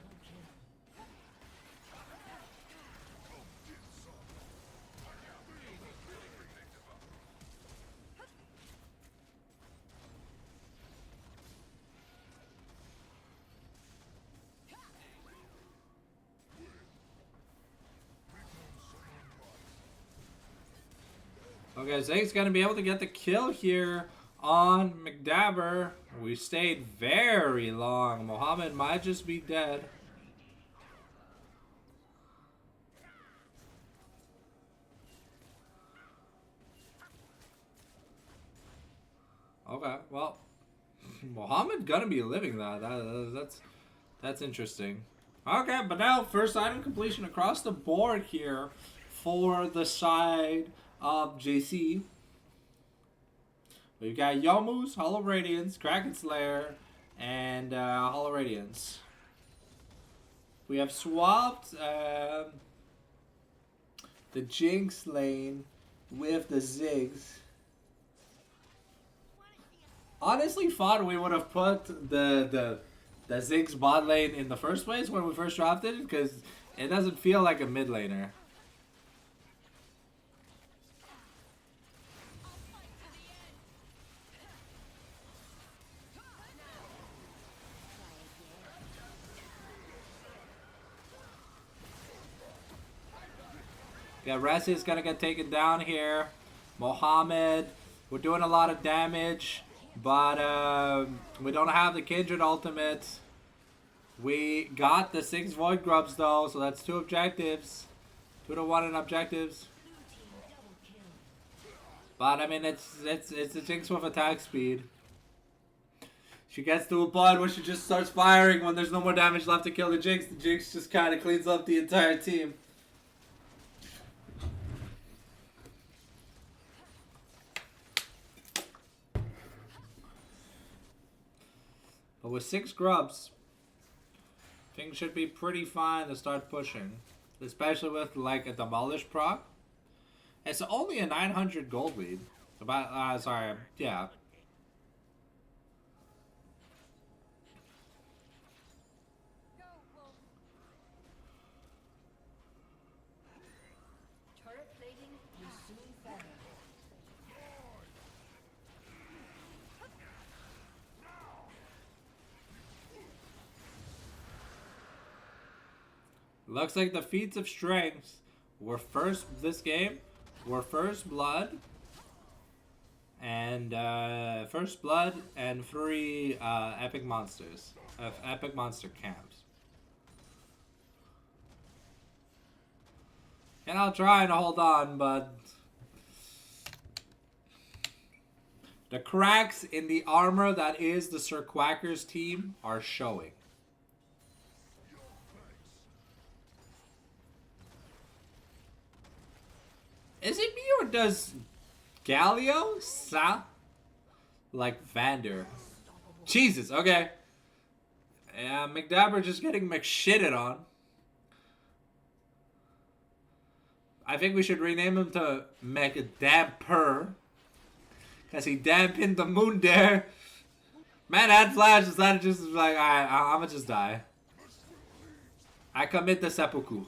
Okay, Zake's gonna be able to get the kill here on McDabber. We stayed very long. Mohammed might just be dead. Okay, well, Mohammed gonna be living that. That's interesting. Okay, but now first item completion across the board here for the side of JC. We've got Yomu's, Hollow Radiance, Kraken Slayer, and Hollow Radiance. We have swapped the Jinx lane with the Ziggs. Honestly, thought we would have put the Ziggs bot lane in the first place when we first drafted it, because it doesn't feel like a mid laner. Yeah, Resi is gonna get taken down here. Mohammed, we're doing a lot of damage, but we don't have the Kindred ultimate. We got the 6 Void Grubs though, so that's 2 objectives. 2 to 1 in objectives. But I mean, it's a Jinx with attack speed. She gets to a point where she just starts firing when there's no more damage left to kill the Jinx. The Jinx just kind of cleans up the entire team. But with 6 grubs, Things should be pretty fine to start pushing. Especially with like a Demolish proc. It's only a 900 gold lead. About, sorry, yeah. Turret plating will soon fall. Looks like the feats of strength were first this game. Were first blood. And first blood and 3 epic monsters. Epic monster camps. And I'll try to hold on, but the cracks in the armor that is the Sir Quacker's team are showing. Is it me or does Galio sound like Vander? Jesus, okay. Yeah, McDabber just getting McShitted on. I think we should rename him to McDamper. Because he dampened the moon there. Man had flash, decided just like, alright, I'ma just die. I commit the seppuku.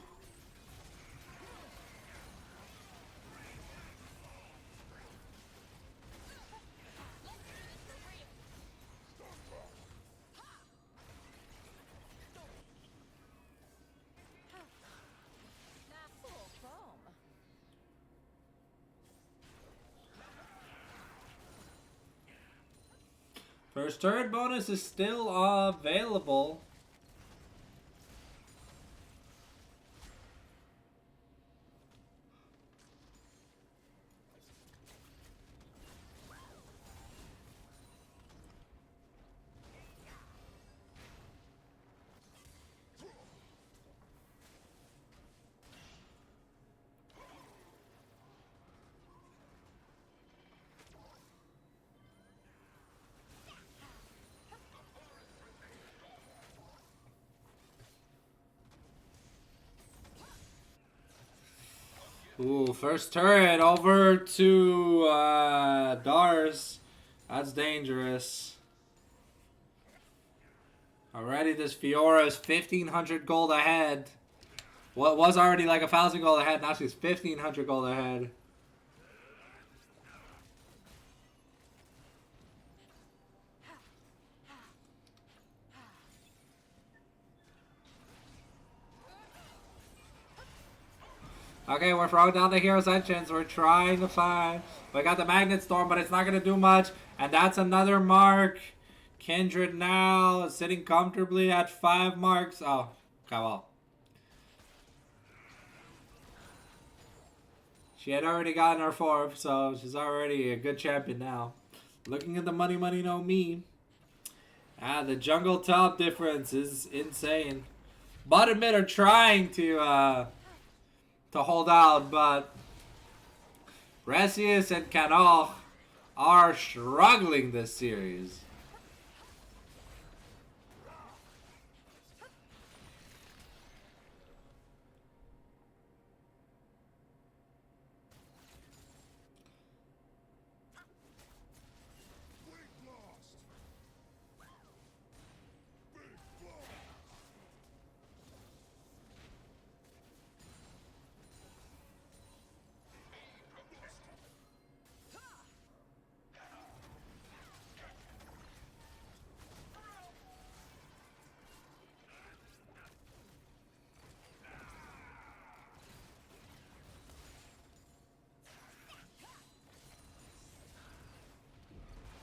First turret bonus is still available. Ooh, first turret over to Dars. That's dangerous. Already this Fiora is 1,500 gold ahead. What was already like 1,000 gold ahead, now she's 1,500 gold ahead. Okay, we're throwing down the Hero's Entrance. We're trying to find. We got the Magnet Storm, but it's not going to do much. And that's another mark. Kindred now sitting comfortably at 5 marks. Oh, come on. She had already gotten her 4th, so she's already a good champion now. Looking at the money, no me. The jungle top difference is insane. Bottom mid are trying to hold out, but Resius and Canoch are struggling this series.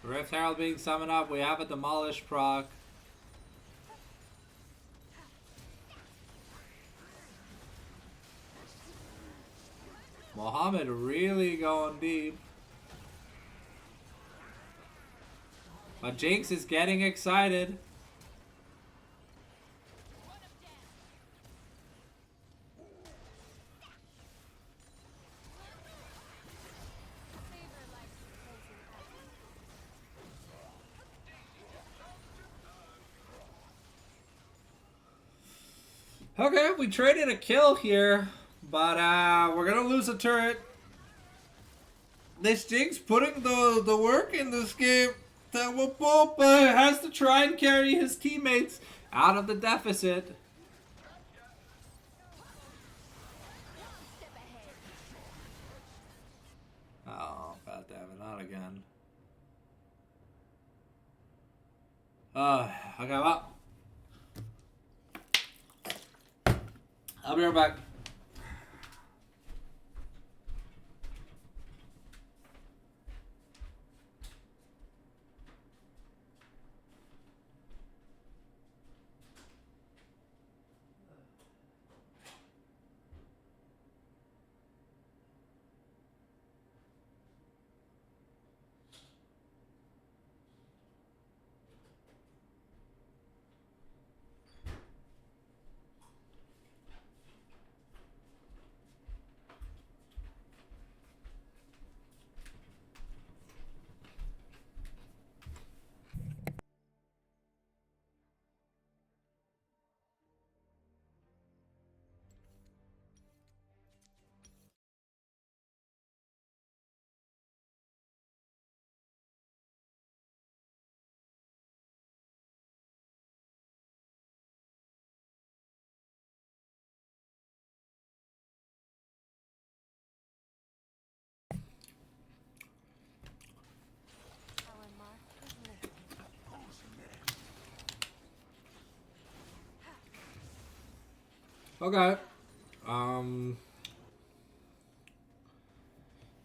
Rift Herald being summoned up. We have a Demolish proc. Mohammed really going deep. But Jinx is getting excited. Okay, we traded a kill here, but we're gonna lose a turret. This Jinx putting the work in this game. That Whoop has to try and carry his teammates out of the deficit. Oh, god damn it, not again. Okay, well. I'll be right back. Okay.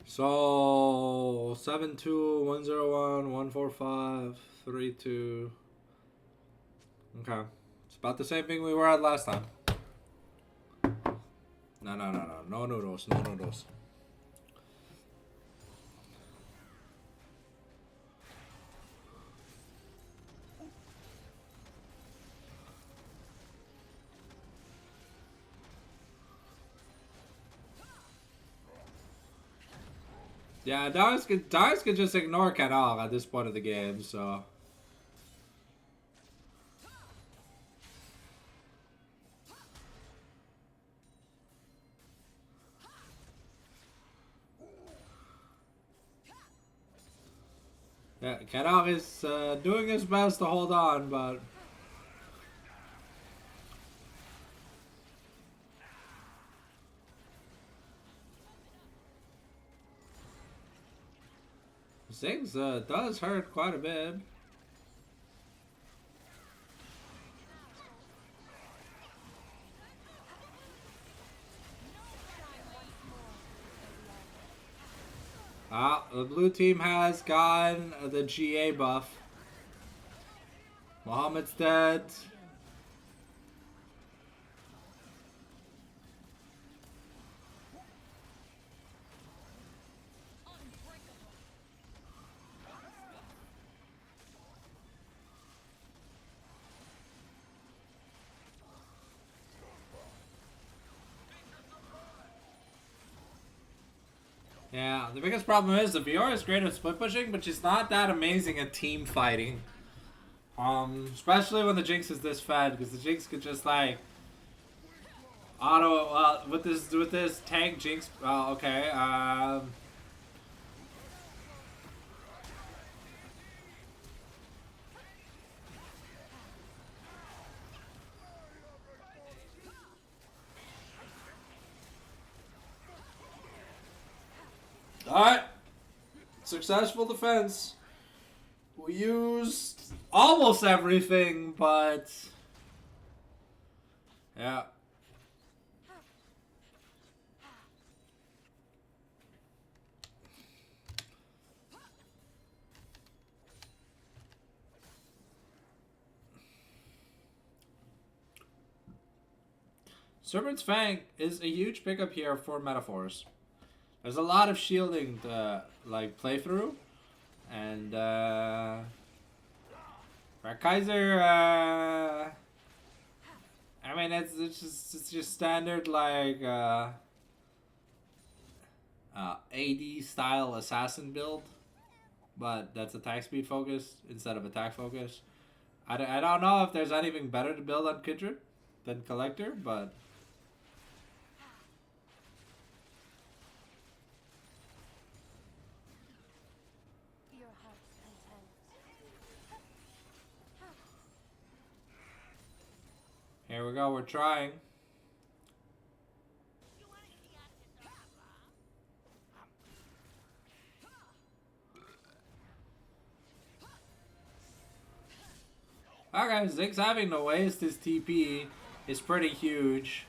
So 72101 14532. Okay. It's about the same thing we were at last time. No. No noodles. No noodles. Yeah, Darius could just ignore Canal at this point of the game, so. Yeah, Canal is doing his best to hold on, but. Ziggs does hurt quite a bit. The blue team has gotten the GA buff. Muhammad's dead. Yeah, the biggest problem is the VR is great at split pushing, but she's not that amazing at team fighting. Especially when the Jinx is this fed, because the Jinx could just like auto with this tank Jinx. Okay. Alright. Successful defense. We used almost everything, but. Yeah. Serpent's Fang is a huge pickup here for Metaphors. There's a lot of shielding to like play through, and Kaiser. I mean, it's just standard like AD style assassin build, but that's attack speed focused instead of attack focused. I don't know if there's anything better to build on Kindred. than Collector, but Your heart's content. here we go. We're trying. Okay, Ziggs having to waste his TP is pretty huge.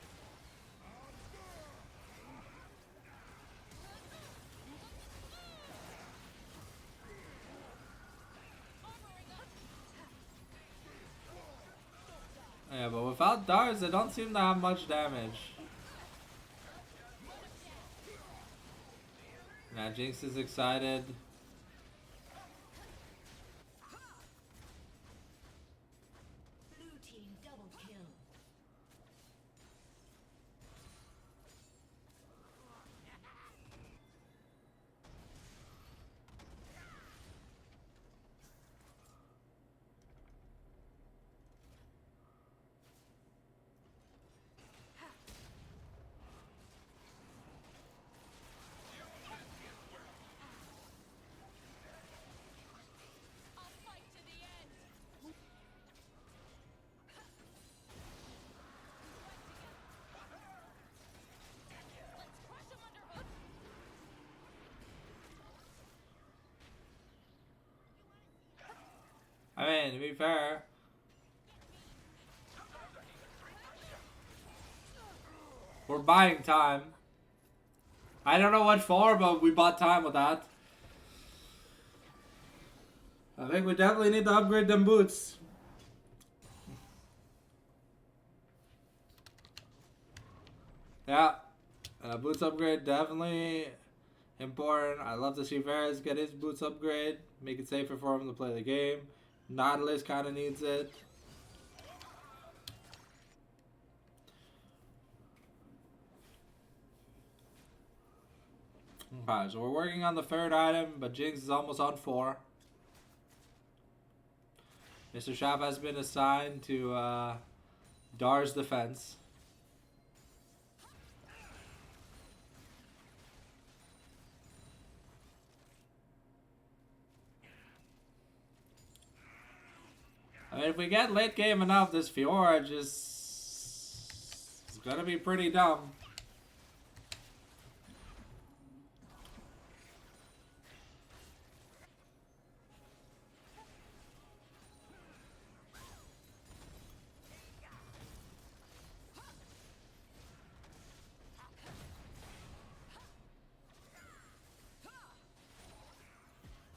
Yeah, but without Dars, they don't seem to have much damage. Now Jinx is excited. Blue team double kill. I mean, to be fair, we're buying time. I don't know what for, but we bought time with that. I think we definitely need to upgrade them boots. Yeah, boots upgrade definitely important. I love to see Varus get his boots upgrade, make it safer for him to play the game. Nautilus kind of needs it. Okay, so we're working on the third item, but Jinx is almost on 4. Mr. Shop has been assigned to Dar's defense. I mean, if we get late game enough, this Fiora just is gonna be pretty dumb.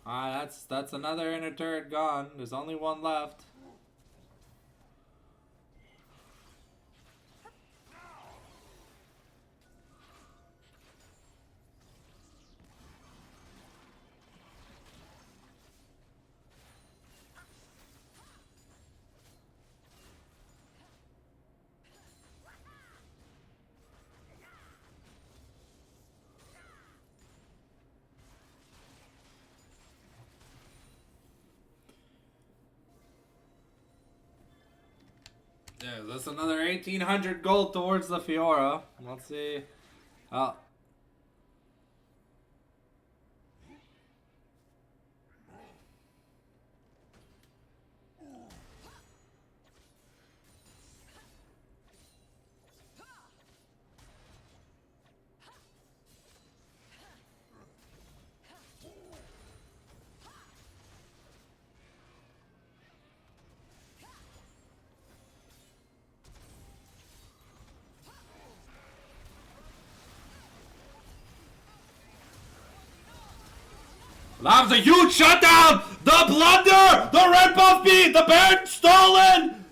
Alright, that's another inner turret gone. There's only one left. Yeah, that's another 1,800 gold towards the Fiora. Let's see. Oh. That was a huge shutdown! The blunder! The red buff beat! The Baron stolen!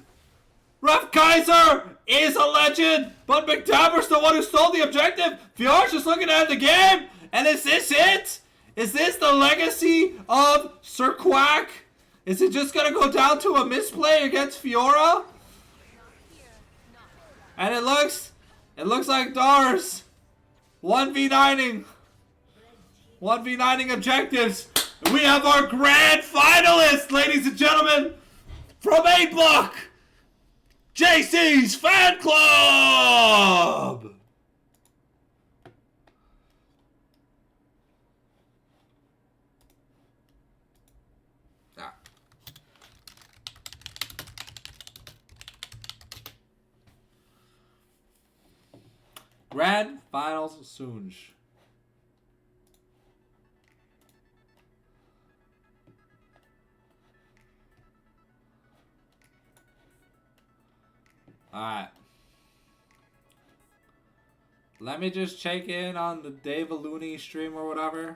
Ref Kaiser is a legend, but McDaver's the one who stole the objective. Fiora's just looking at the game, and is this it? Is this the legacy of Sir Quack? Is it just gonna go down to a misplay against Fiora? And it looks like Dars 1v9ing. 1v9ing objectives. We have our grand finalist, ladies and gentlemen, from A Block. JC's Fan Club! Ah. Grand Finals soon. Alright. Let me just check in on the Dave Looney stream or whatever.